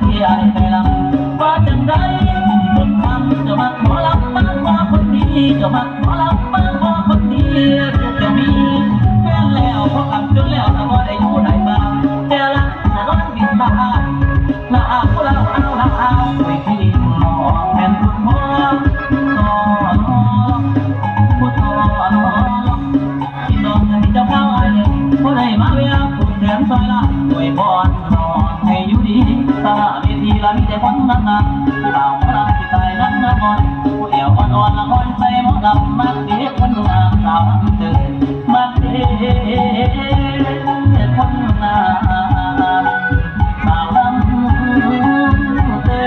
ที่ไอ้ไปลำว่าจังไรคนทำจะมาขอลำบ้างว่าคนดีจะมาขอลำบ้างว่าคนดีจะมีแฟนแล้วพออับจนแล้วแต่ว่าได้อยู่ได้บ้างแต่ละนอนบินตาละอาผู้ละเอาละเอาไปที่หมอแม่นคุณพ่อผู้ทอที่น้องให้เจ้าเข้าไอ้ผู้ใดมาเวียผู้แทนซอยละอวยพรนอนให้อยู่ดีตาเวทีละมีแต่คนนั่งนั่งเอาละที่ตายนั่งนอนผู้เดียวอ่อนละอ่อนใจหมอลำมาเด็กคนงามสาวเดินมาเด็กคนงามสาวลำเดิ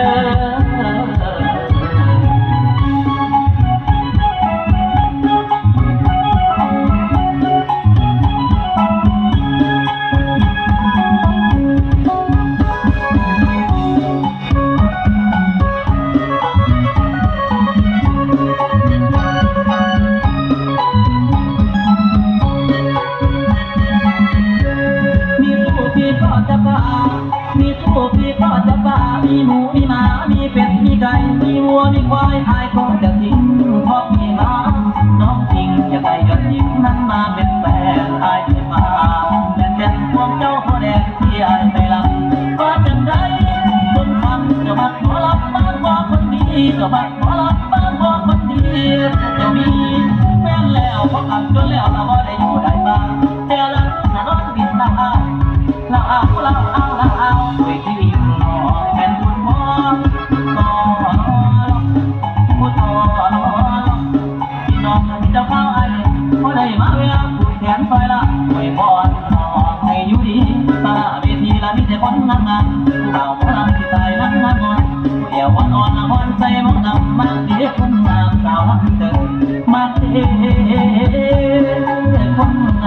มีตู้พี่ก็จะป่ามีหมูมีหมามีเป็ดมีไก่มีวัวมีควายอายก็จะทิ้งเพราะมีน้องน้องจริงอยากได้ยอดหญิงนั้นมาเป็นแฟนอายจะมาแต่พวกเจ้าพ่อแดงที่อายไปลำก็จังไรคนฟังจะมาขอรับบ้านว่าคนดีจะมาขอรับบ้านว่าคนดีจะมีแฟนแล้วพออับจนแล้วแต่ว่าได้อยู่ได้บ้างแต่ละน้องบินตาละเอาไปที่วิ่งนอแม่นคุณพ่อผู้ทอที่น้องเจ้าเข้าไอ้พอได้มาเวลาผูกแขนซอยละไว้พรนอให้อยู่ดีตาเวทีละมีแต่คนงามผู้บ่าวผู้ลำที่ตายนั่งงอนผู้เอวอ่อนอ่อนใจมองดำมาเด็กคนงามสาวลำเดินมาเด็กคน